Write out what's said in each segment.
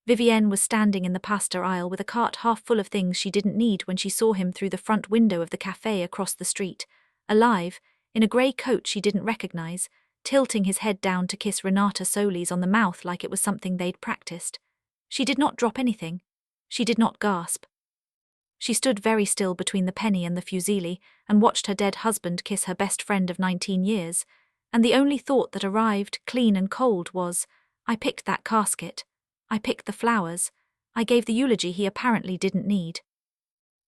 Vivienne was standing in the pasta aisle with a cart half full of things she didn't need when she saw him through the front window of the café across the street, alive, in a grey coat she didn't recognize, tilting his head down to kiss Renata Solis on the mouth like it was something they'd practiced. She did not drop anything. She did not gasp. She stood very still between the penny and the fusilli and watched her dead husband kiss her best friend of 19 years, and the only thought that arrived, clean and cold, was, I picked that casket. I picked the flowers. I gave the eulogy he apparently didn't need.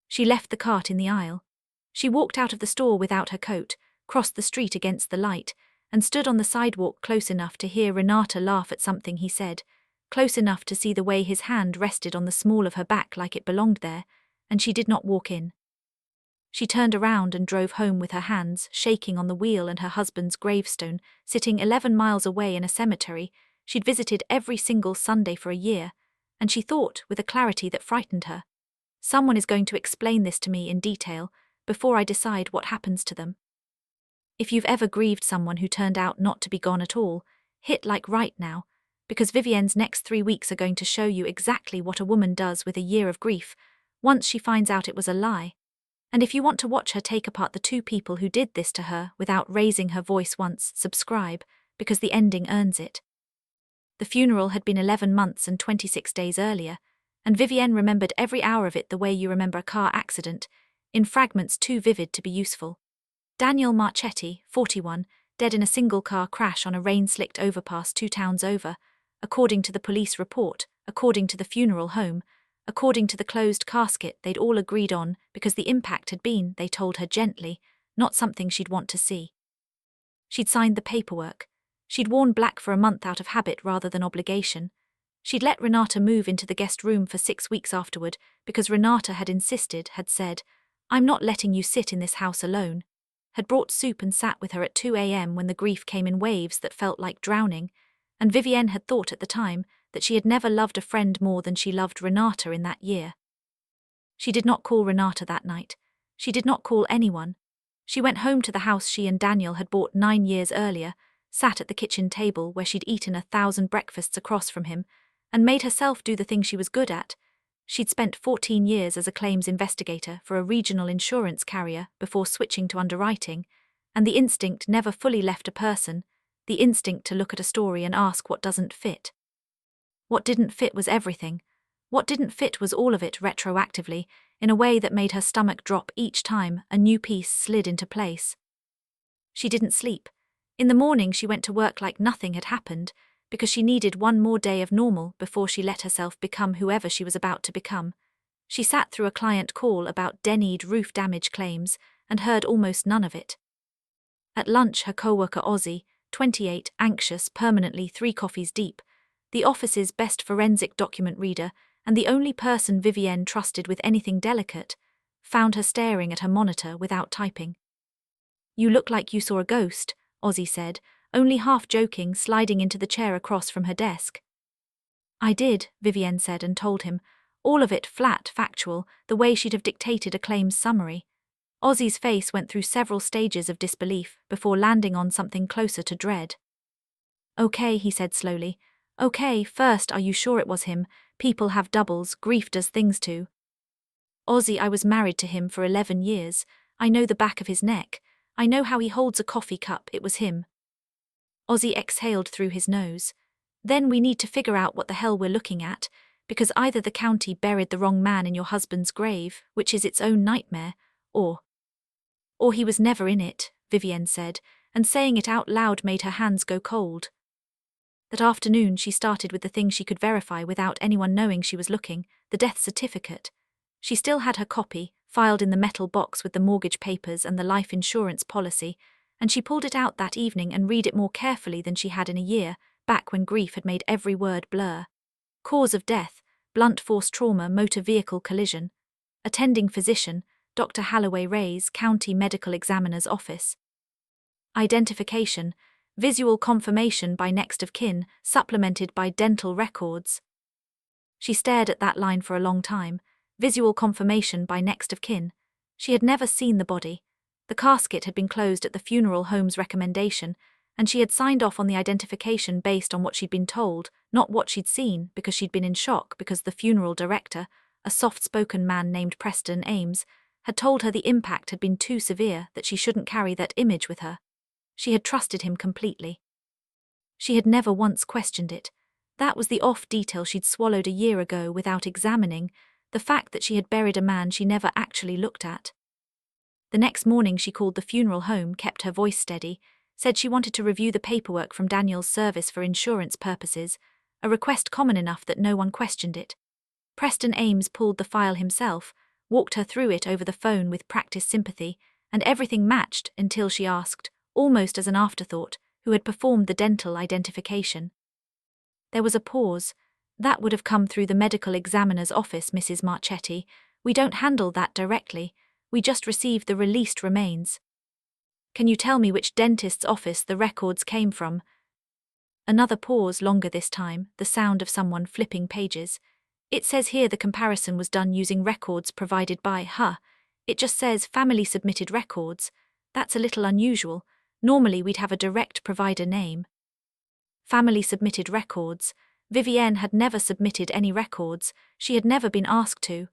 She left the cart in the aisle. She walked out of the store without her coat, crossed the street against the light, and stood on the sidewalk close enough to hear Renata laugh at something he said, close enough to see the way his hand rested on the small of her back like it belonged there, and she did not walk in. She turned around and drove home with her hands shaking on the wheel and her husband's gravestone, sitting 11 miles away in a cemetery she'd visited every single Sunday for a year, and she thought, with a clarity that frightened her, someone is going to explain this to me in detail before I decide what happens to them. If you've ever grieved someone who turned out not to be gone at all, hit like right now, because Vivienne's next 3 weeks are going to show you exactly what a woman does with a year of grief, once she finds out it was a lie. And if you want to watch her take apart the two people who did this to her without raising her voice once, subscribe, because the ending earns it. The funeral had been 11 months and 26 days earlier, and Vivienne remembered every hour of it the way you remember a car accident, in fragments too vivid to be useful. Daniel Marchetti, 41, dead in a single-car crash on a rain-slicked overpass 2 towns over, according to the police report, according to the funeral home, according to the closed casket they'd all agreed on because the impact had been, they told her gently, not something she'd want to see. She'd signed the paperwork. She'd worn black for a month out of habit rather than obligation. She'd let Renata move into the guest room for 6 weeks afterward because Renata had insisted, had said, I'm not letting you sit in this house alone, had brought soup and sat with her at 2 a.m. when the grief came in waves that felt like drowning, and Vivienne had thought at the time that she had never loved a friend more than she loved Renata in that year. She did not call Renata that night. She did not call anyone. She went home to the house she and Daniel had bought 9 years earlier, sat at the kitchen table where she'd eaten 1,000 breakfasts across from him, and made herself do the thing she was good at. She'd spent 14 years as a claims investigator for a regional insurance carrier before switching to underwriting, and the instinct never fully left a person, the instinct to look at a story and ask what doesn't fit. What didn't fit was everything. What didn't fit was all of it retroactively, in a way that made her stomach drop each time a new piece slid into place. She didn't sleep. In the morning she went to work like nothing had happened, because she needed one more day of normal before she let herself become whoever she was about to become. She sat through a client call about Denneed roof damage claims and heard almost none of it. At lunch her coworker Ozzy, 28, anxious, permanently 3 coffees deep, the office's best forensic document reader and the only person Vivienne trusted with anything delicate, found her staring at her monitor without typing. You look like you saw a ghost, Ozzy said, only half joking, sliding into the chair across from her desk. I did, Vivienne said and told him, all of it flat, factual, the way she'd have dictated a claims summary. Ozzy's face went through several stages of disbelief before landing on something closer to dread. Okay, he said slowly. Okay, first, are you sure it was him? People have doubles, grief does things too. Ozzy, I was married to him for 11 years. I know the back of his neck. I know how he holds a coffee cup, it was him. Ozzy exhaled through his nose. Then we need to figure out what the hell we're looking at, because either the county buried the wrong man in your husband's grave, which is its own nightmare, or he was never in it, Vivienne said, and saying it out loud made her hands go cold. That afternoon she started with the thing she could verify without anyone knowing she was looking, the death certificate. She still had her copy, filed in the metal box with the mortgage papers and the life insurance policy, and she pulled it out that evening and read it more carefully than she had in a year, back when grief had made every word blur. Cause of death, blunt force trauma, motor vehicle collision. Attending physician, Dr. Halloway Ray's County Medical Examiner's Office. Identification, visual confirmation by next of kin, supplemented by dental records. She stared at that line for a long time. Visual confirmation by next of kin. She had never seen the body. The casket had been closed at the funeral home's recommendation, and she had signed off on the identification based on what she'd been told, not what she'd seen, because she'd been in shock because the funeral director, a soft-spoken man named Preston Ames, had told her the impact had been too severe, that she shouldn't carry that image with her. She had trusted him completely. She had never once questioned it. That was the off detail she'd swallowed a year ago without examining, the fact that she had buried a man she never actually looked at. The next morning she called the funeral home, kept her voice steady, said she wanted to review the paperwork from Daniel's service for insurance purposes, a request common enough that no one questioned it. Preston Ames pulled the file himself, walked her through it over the phone with practiced sympathy, and everything matched until she asked, almost as an afterthought, who had performed the dental identification. There was a pause. That would have come through the medical examiner's office, Mrs. Marchetti. We don't handle that directly. We just receive the released remains. Can you tell me which dentist's office the records came from? Another pause, longer this time, the sound of someone flipping pages. It says here the comparison was done using records provided by her. It just says family submitted records. That's a little unusual. Normally we'd have a direct provider name. Family submitted records. Vivienne had never submitted any records. She had never been asked to.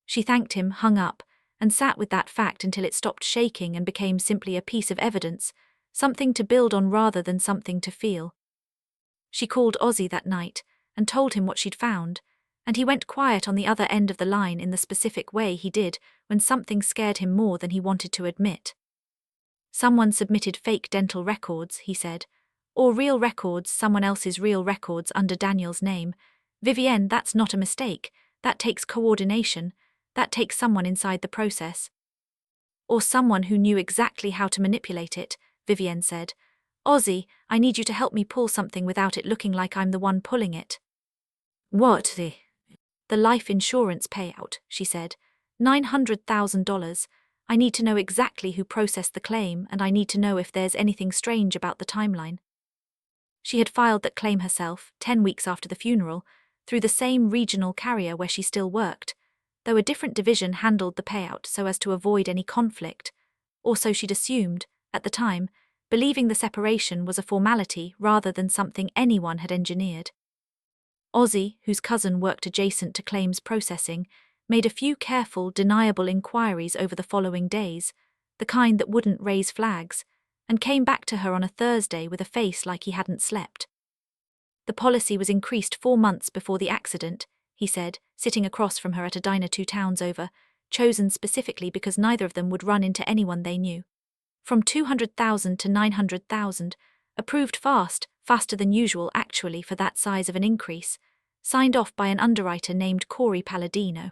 She thanked him, hung up, and sat with that fact until it stopped shaking and became simply a piece of evidence, something to build on rather than something to feel. She called Ozzy that night and told him what she'd found, and he went quiet on the other end of the line in the specific way he did when something scared him more than he wanted to admit. Someone submitted fake dental records, he said, or real records, someone else's real records under Daniel's name. Vivienne, that's not a mistake. That takes coordination. That takes someone inside the process. Or someone who knew exactly how to manipulate it, Vivienne said. Ozzy, I need you to help me pull something without it looking like I'm the one pulling it. What? The life insurance payout, she said. $900,000. I need to know exactly who processed the claim, and I need to know if there's anything strange about the timeline. She had filed that claim herself, 10 weeks after the funeral, through the same regional carrier where she still worked, though a different division handled the payout so as to avoid any conflict, or so she'd assumed, at the time, believing the separation was a formality rather than something anyone had engineered. Ozzy, whose cousin worked adjacent to claims processing, made a few careful, deniable inquiries over the following days, the kind that wouldn't raise flags, and came back to her on a Thursday with a face like he hadn't slept. The policy was increased 4 months before the accident, he said, sitting across from her at a diner 2 towns over, chosen specifically because neither of them would run into anyone they knew. From 200,000 to 900,000, approved faster than usual actually for that size of an increase, signed off by an underwriter named Corey Palladino.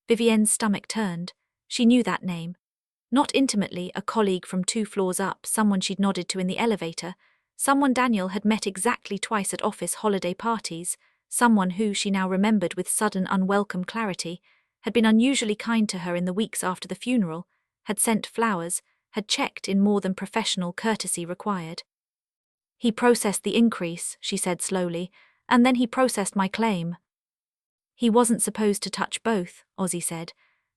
Vivienne's stomach turned. She knew that name. Not intimately, a colleague from 2 floors up, someone she'd nodded to in the elevator, someone Daniel had met exactly twice at office holiday parties, someone who, she now remembered with sudden unwelcome clarity, had been unusually kind to her in the weeks after the funeral, had sent flowers, had checked in more than professional courtesy required. He processed the increase, she said slowly, and then he processed my claim. He wasn't supposed to touch both, Ozzy said.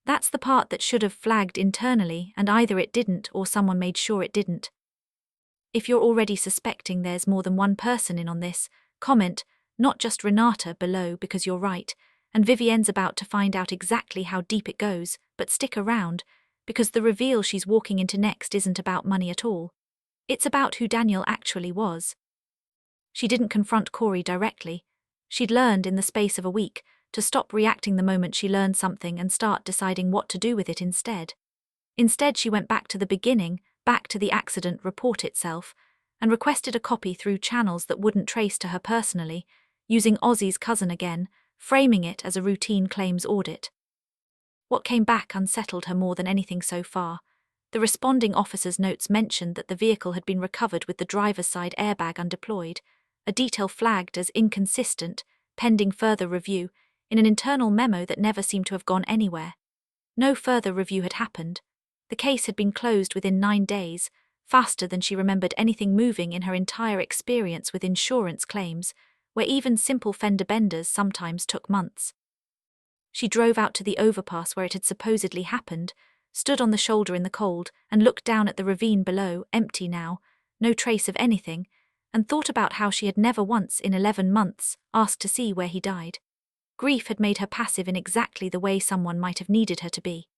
That's the part that should have flagged internally, and either it didn't or someone made sure it didn't. If you're already suspecting there's more than one person in on this, comment, not just Renata, below, because you're right, and Vivienne's about to find out exactly how deep it goes, but stick around, because the reveal she's walking into next isn't about money at all. It's about who Daniel actually was. She didn't confront Corey directly. She'd learned in the space of a week to stop reacting the moment she learned something and start deciding what to do with it instead. Instead, she went back to the beginning, back to the accident report itself, and requested a copy through channels that wouldn't trace to her personally, using Ozzy's cousin again, framing it as a routine claims audit. What came back unsettled her more than anything so far. The responding officer's notes mentioned that the vehicle had been recovered with the driver's side airbag undeployed, a detail flagged as inconsistent, pending further review, in an internal memo that never seemed to have gone anywhere. No further review had happened. The case had been closed within 9 days, faster than she remembered anything moving in her entire experience with insurance claims, where even simple fender benders sometimes took months. She drove out to the overpass where it had supposedly happened, stood on the shoulder in the cold, and looked down at the ravine below, empty now, no trace of anything, and thought about how she had never once in 11 months asked to see where he died. Grief had made her passive in exactly the way someone might have needed her to be.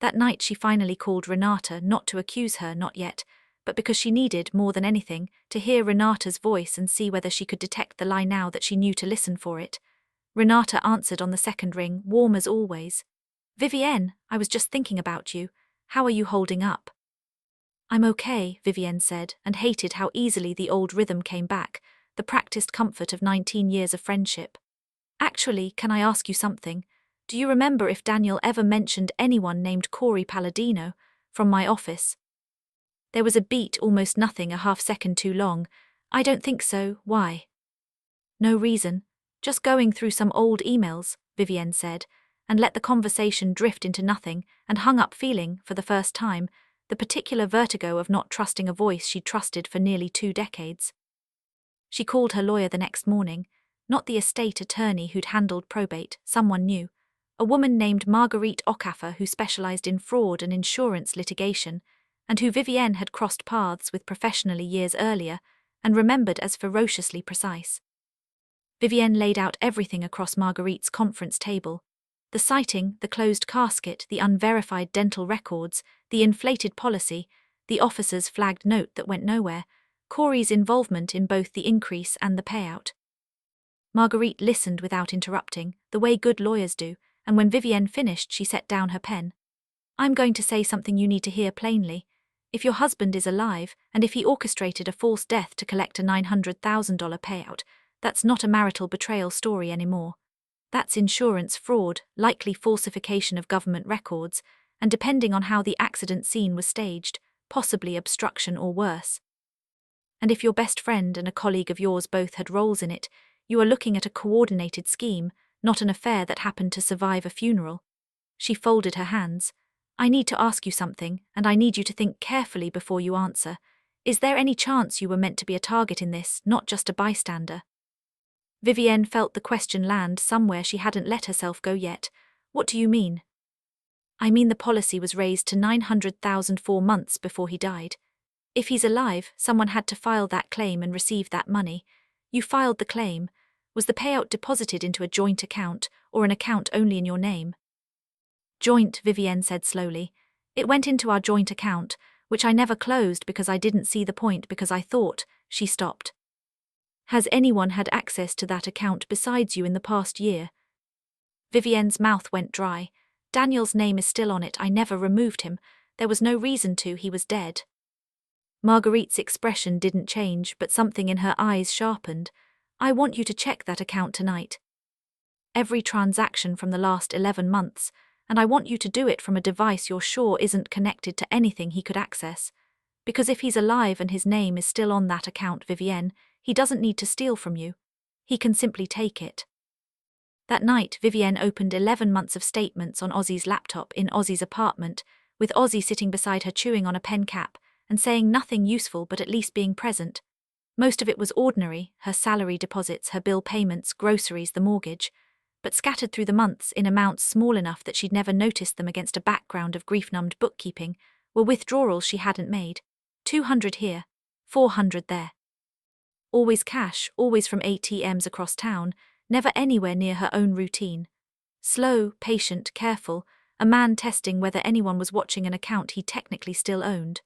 That night she finally called Renata, not to accuse her, not yet, but because she needed, more than anything, to hear Renata's voice and see whether she could detect the lie now that she knew to listen for it. Renata answered on the second ring, warm as always. "Vivienne, I was just thinking about you. How are you holding up?" "I'm okay," Vivienne said, and hated how easily the old rhythm came back, the practiced comfort of 19 years of friendship. "Actually, can I ask you something? Do you remember if Daniel ever mentioned anyone named Corey Palladino from my office?" There was a beat, almost nothing, a half-second too long. "I don't think so. Why?" "No reason. Just going through some old emails," Vivienne said, and let the conversation drift into nothing, and hung up feeling, for the first time, the particular vertigo of not trusting a voice she'd trusted for nearly 2 decades. She called her lawyer the next morning, not the estate attorney who'd handled probate, someone new, a woman named Marguerite Ocaffer who specialized in fraud and insurance litigation, and who Vivienne had crossed paths with professionally years earlier and remembered as ferociously precise. Vivienne laid out everything across Marguerite's conference table: the sighting, the closed casket, the unverified dental records, the inflated policy, the officer's flagged note that went nowhere, Corey's involvement in both the increase and the payout. Marguerite listened without interrupting, the way good lawyers do, and when Vivienne finished she set down her pen. "I'm going to say something you need to hear plainly. If your husband is alive, and if he orchestrated a false death to collect a $900,000 payout, that's not a marital betrayal story anymore. That's insurance fraud, likely falsification of government records, and depending on how the accident scene was staged, possibly obstruction or worse. And if your best friend and a colleague of yours both had roles in it, you are looking at a coordinated scheme, not an affair that happened to survive a funeral." She folded her hands. "I need to ask you something, and I need you to think carefully before you answer. Is there any chance you were meant to be a target in this, not just a bystander?" Vivienne felt the question land somewhere she hadn't let herself go yet. "What do you mean?" "I mean the policy was raised to $900,000 4 months before he died. If he's alive, someone had to file that claim and receive that money. You filed the claim. Was the payout deposited into a joint account, or an account only in your name?" "Joint," Vivienne said slowly. "It went into our joint account, which I never closed because I didn't see the point, because I thought—" She stopped. "Has anyone had access to that account besides you in the past year?" Vivienne's mouth went dry. "Daniel's name is still on it. I never removed him. There was no reason to. He was dead." Marguerite's expression didn't change, but something in her eyes sharpened. "I want you to check that account tonight. Every transaction from the last 11 months, and I want you to do it from a device you're sure isn't connected to anything he could access. Because if he's alive and his name is still on that account, Vivienne, he doesn't need to steal from you. He can simply take it." That night, Vivienne opened 11 months of statements on Ozzy's laptop in Ozzy's apartment, with Ozzy sitting beside her chewing on a pen cap and saying nothing useful but at least being present. Most of it was ordinary, her salary deposits, her bill payments, groceries, the mortgage, but scattered through the months in amounts small enough that she'd never noticed them against a background of grief-numbed bookkeeping, were withdrawals she hadn't made. 200 here, 400 there. Always cash, always from ATMs across town, never anywhere near her own routine. Slow, patient, careful, a man testing whether anyone was watching an account he technically still owned.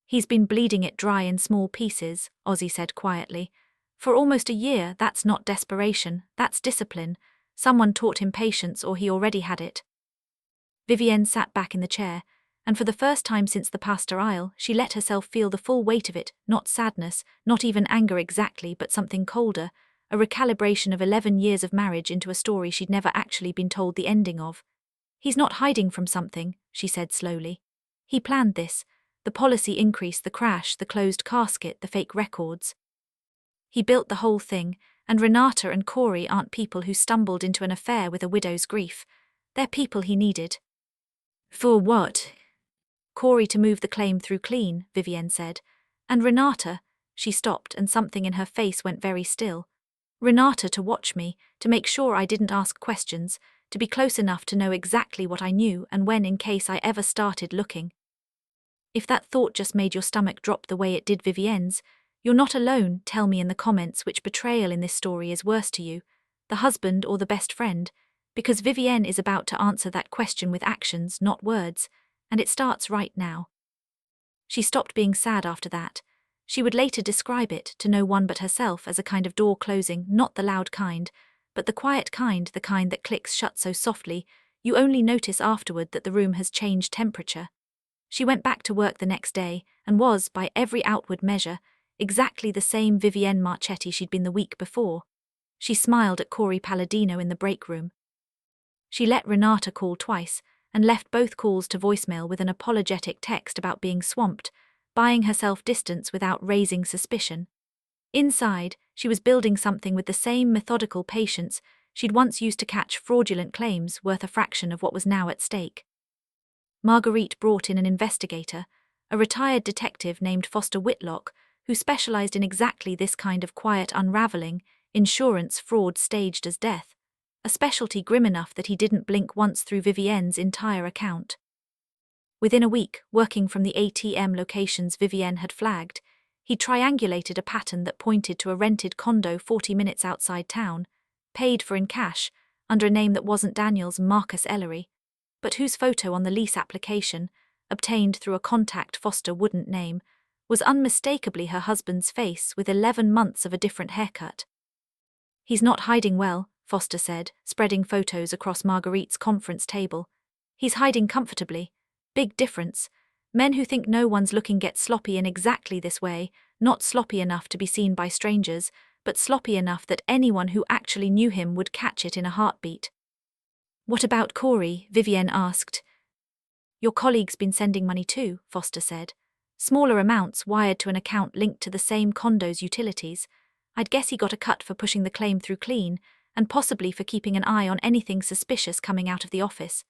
"He's been bleeding it dry in small pieces," Ozzy said quietly. "For almost a year. That's not desperation, that's discipline. Someone taught him patience, or he already had it." Vivienne sat back in the chair, and for the first time since the pastor aisle, she let herself feel the full weight of it, not sadness, not even anger exactly, but something colder, a recalibration of 11 years of marriage into a story she'd never actually been told the ending of. "He's not hiding from something," she said slowly. "He planned this. The policy increase, the crash, the closed casket, the fake records. He built the whole thing, and Renata and Corey aren't people who stumbled into an affair with a widow's grief. They're people he needed." "For what?" "Corey to move the claim through clean," Vivienne said. "And Renata—" She stopped and something in her face went very still. "Renata to watch me, to make sure I didn't ask questions, to be close enough to know exactly what I knew and when in case I ever started looking." If that thought just made your stomach drop the way it did Vivienne's, you're not alone. Tell me in the comments which betrayal in this story is worse to you, the husband or the best friend, because Vivienne is about to answer that question with actions, not words, and it starts right now. She stopped being sad after that. She would later describe it to no one but herself as a kind of door closing, not the loud kind, but the quiet kind, the kind that clicks shut so softly, you only notice afterward that the room has changed temperature. She went back to work the next day, and was, by every outward measure, exactly the same Vivienne Marchetti she'd been the week before. She smiled at Corey Palladino in the break room. She let Renata call twice, and left both calls to voicemail with an apologetic text about being swamped, buying herself distance without raising suspicion. Inside, she was building something with the same methodical patience she'd once used to catch fraudulent claims worth a fraction of what was now at stake. Marguerite brought in an investigator, a retired detective named Foster Whitlock, who specialized in exactly this kind of quiet unraveling, insurance fraud staged as death, a specialty grim enough that he didn't blink once through Vivienne's entire account. Within a week, working from the ATM locations Vivienne had flagged, he triangulated a pattern that pointed to a rented condo 40 minutes outside town, paid for in cash, under a name that wasn't Daniel's, Marcus Ellery, but whose photo on the lease application, obtained through a contact Foster wouldn't name, was unmistakably her husband's face with 11 months of a different haircut. "He's not hiding well," Foster said, spreading photos across Marguerite's conference table. "He's hiding comfortably. Big difference. Men who think no one's looking get sloppy in exactly this way, not sloppy enough to be seen by strangers, but sloppy enough that anyone who actually knew him would catch it in a heartbeat." "What about Corey?" Vivienne asked. "Your colleague's been sending money too," Foster said. "Smaller amounts wired to an account linked to the same condo's utilities. I'd guess he got a cut for pushing the claim through clean, and possibly for keeping an eye on anything suspicious coming out of the office.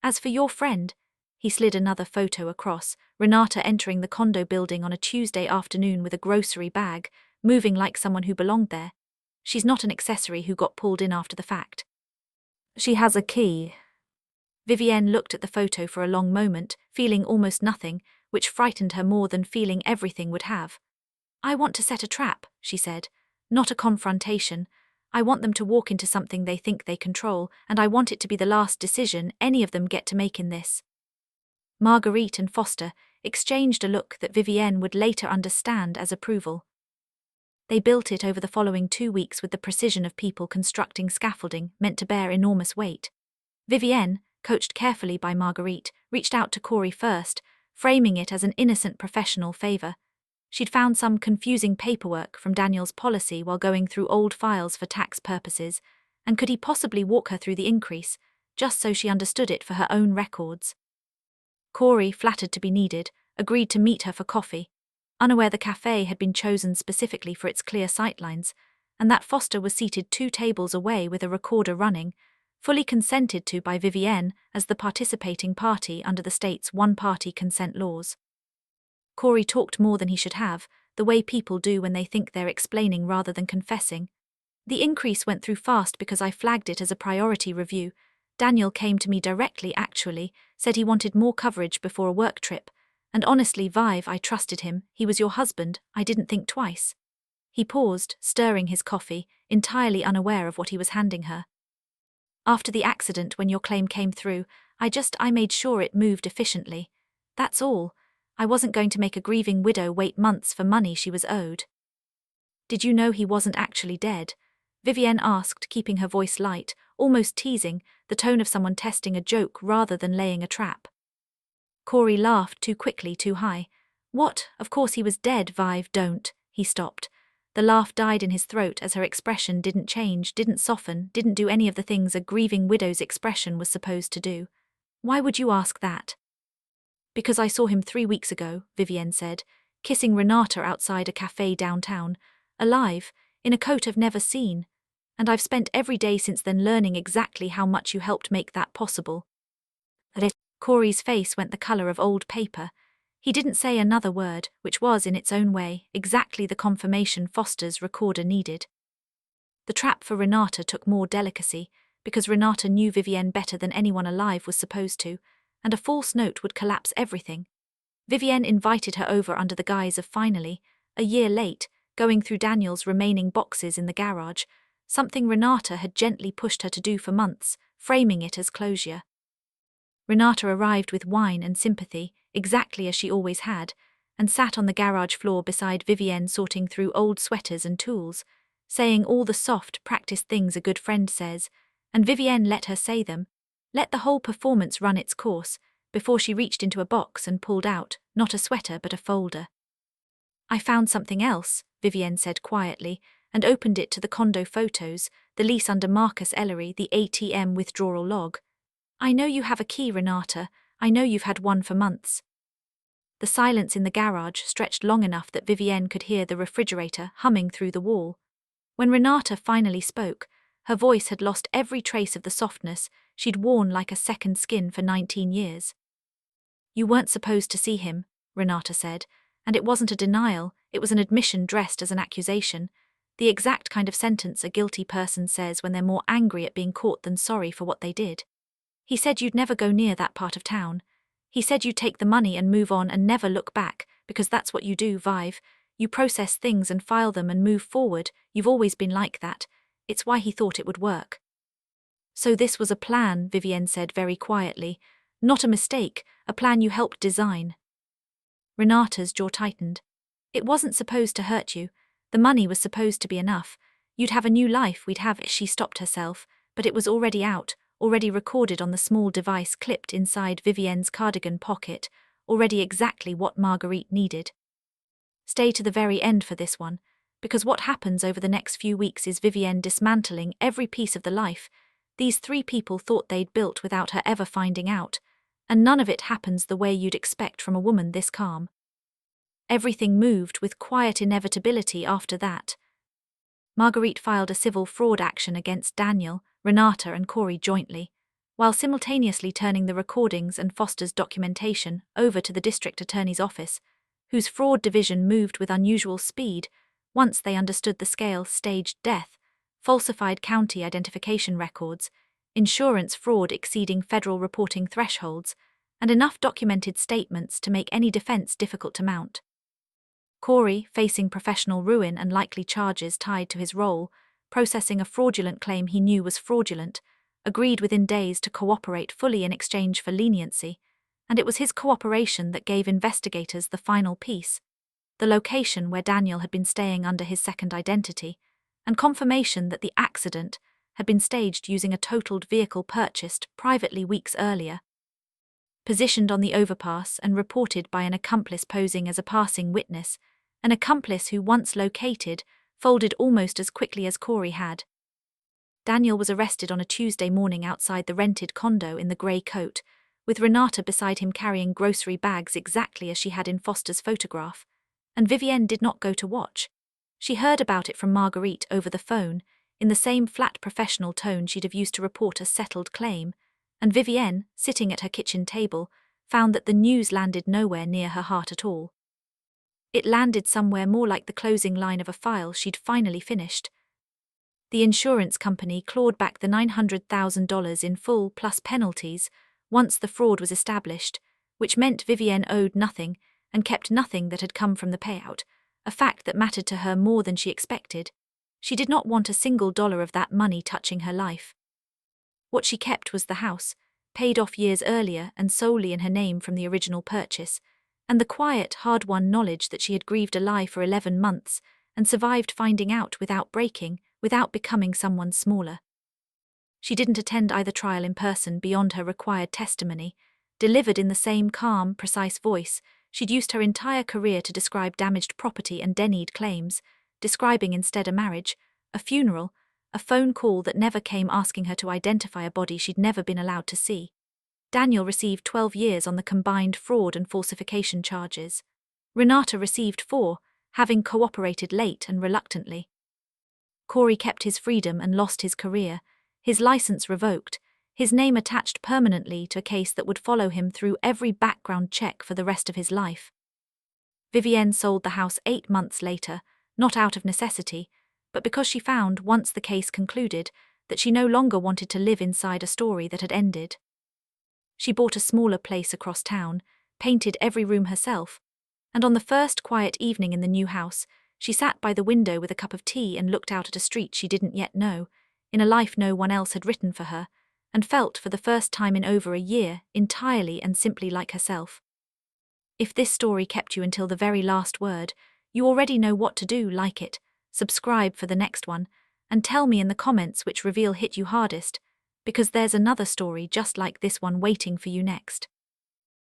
As for your friend," he slid another photo across, Renata entering the condo building on a Tuesday afternoon with a grocery bag, moving like someone who belonged there. "She's not an accessory who got pulled in after the fact. She has a key." Vivienne looked at the photo for a long moment, feeling almost nothing, which frightened her more than feeling everything would have. "I want to set a trap," she said. "Not a confrontation. I want them to walk into something they think they control, and I want it to be the last decision any of them get to make in this." Marguerite and Foster exchanged a look that Vivienne would later understand as approval. They built it over the following 2 weeks with the precision of people constructing scaffolding meant to bear enormous weight. Vivienne, coached carefully by Marguerite, reached out to Corey first, framing it as an innocent professional favor. She'd found some confusing paperwork from Daniel's policy while going through old files for tax purposes, and could he possibly walk her through the increase, just so she understood it for her own records? Corey, flattered to be needed, agreed to meet her for coffee, unaware the café had been chosen specifically for its clear sightlines, and that Foster was seated 2 tables away with a recorder running, fully consented to by Vivienne as the participating party under the state's one-party consent laws. Corey talked more than he should have, the way people do when they think they're explaining rather than confessing. "The increase went through fast because I flagged it as a priority review. Daniel came to me directly actually, said he wanted more coverage before a work trip. And honestly, Vive, I trusted him. He was your husband. I didn't think twice." He paused, stirring his coffee, entirely unaware of what he was handing her. "After the accident when your claim came through, I made sure it moved efficiently. That's all. I wasn't going to make a grieving widow wait months for money she was owed." "Did you know he wasn't actually dead?" Vivienne asked, keeping her voice light, almost teasing, the tone of someone testing a joke rather than laying a trap. Corey laughed too quickly, too high. "What? Of course he was dead, Vive, don't." He stopped. The laugh died in his throat as her expression didn't change, didn't soften, didn't do any of the things a grieving widow's expression was supposed to do. "Why would you ask that?" "Because I saw him 3 weeks ago," Vivienne said, kissing Renata outside a café downtown, alive, in a coat I've never seen, and I've spent every day since then learning exactly how much you helped make that possible." Corey's face went the color of old paper. He didn't say another word, which was, in its own way, exactly the confirmation Foster's recorder needed. The trap for Renata took more delicacy, because Renata knew Vivienne better than anyone alive was supposed to, and a false note would collapse everything. Vivienne invited her over under the guise of finally, a year late, going through Daniel's remaining boxes in the garage, something Renata had gently pushed her to do for months, framing it as closure. Renata arrived with wine and sympathy, exactly as she always had, and sat on the garage floor beside Vivienne sorting through old sweaters and tools, saying all the soft, practiced things a good friend says, and Vivienne let her say them, let the whole performance run its course, before she reached into a box and pulled out, not a sweater but a folder. I found something else, Vivienne said quietly, and opened it to the condo photos, the lease under Marcus Ellery, the ATM withdrawal log. I know you have a key, Renata, I know you've had one for months. The silence in the garage stretched long enough that Vivienne could hear the refrigerator humming through the wall. When Renata finally spoke, her voice had lost every trace of the softness she'd worn like a second skin for 19 years. You weren't supposed to see him, Renata said, and it wasn't a denial, it was an admission dressed as an accusation, the exact kind of sentence a guilty person says when they're more angry at being caught than sorry for what they did. He said you'd never go near that part of town. He said you'd take the money and move on and never look back, because that's what you do, Vive. You process things and file them and move forward, you've always been like that. It's why he thought it would work. So this was a plan, Vivienne said very quietly. Not a mistake, a plan you helped design. Renata's jaw tightened. It wasn't supposed to hurt you. The money was supposed to be enough. You'd have a new life, we'd have it. She stopped herself, but it was already out, already recorded on the small device clipped inside Vivienne's cardigan pocket, already exactly what Marguerite needed. Stay to the very end for this one, because what happens over the next few weeks is Vivienne dismantling every piece of the life these three people thought they'd built without her ever finding out, and none of it happens the way you'd expect from a woman this calm. Everything moved with quiet inevitability after that. Marguerite filed a civil fraud action against Daniel, Renata and Corey jointly, while simultaneously turning the recordings and Foster's documentation over to the district attorney's office, whose fraud division moved with unusual speed once they understood the scale: staged death, falsified county identification records, insurance fraud exceeding federal reporting thresholds, and enough documented statements to make any defense difficult to mount. Corey, facing professional ruin and likely charges tied to his role, processing a fraudulent claim he knew was fraudulent, agreed within days to cooperate fully in exchange for leniency, and it was his cooperation that gave investigators the final piece: the location where Daniel had been staying under his second identity, and confirmation that the accident had been staged using a totaled vehicle purchased privately weeks earlier. Positioned on the overpass and reported by an accomplice posing as a passing witness, an accomplice who, once located, folded almost as quickly as Corey had. Daniel was arrested on a Tuesday morning outside the rented condo in the grey coat, with Renata beside him carrying grocery bags exactly as she had in Foster's photograph, and Vivienne did not go to watch. She heard about it from Marguerite over the phone, in the same flat professional tone she'd have used to report a settled claim, and Vivienne, sitting at her kitchen table, found that the news landed nowhere near her heart at all. It landed somewhere more like the closing line of a file she'd finally finished. The insurance company clawed back the $900,000 in full plus penalties once the fraud was established, which meant Vivienne owed nothing and kept nothing that had come from the payout, a fact that mattered to her more than she expected. She did not want a single dollar of that money touching her life. What she kept was the house, paid off years earlier and solely in her name from the original purchase, and the quiet, hard-won knowledge that she had grieved a lie for 11 months and survived finding out without breaking, without becoming someone smaller. She didn't attend either trial in person beyond her required testimony, delivered in the same calm, precise voice she'd used her entire career to describe damaged property and denied claims, describing instead a marriage, a funeral, a phone call that never came asking her to identify a body she'd never been allowed to see. Daniel received 12 years on the combined fraud and falsification charges. Renata received 4, having cooperated late and reluctantly. Corey kept his freedom and lost his career, his license revoked, his name attached permanently to a case that would follow him through every background check for the rest of his life. Vivienne sold the house 8 months later, not out of necessity, but because she found, once the case concluded, that she no longer wanted to live inside a story that had ended. She bought a smaller place across town, painted every room herself, and on the first quiet evening in the new house, she sat by the window with a cup of tea and looked out at a street she didn't yet know, in a life no one else had written for her, and felt for the first time in over a year entirely and simply like herself. If this story kept you until the very last word, you already know what to do. Like it, subscribe for the next one, and tell me in the comments which reveal hit you hardest, because there's another story just like this one waiting for you next.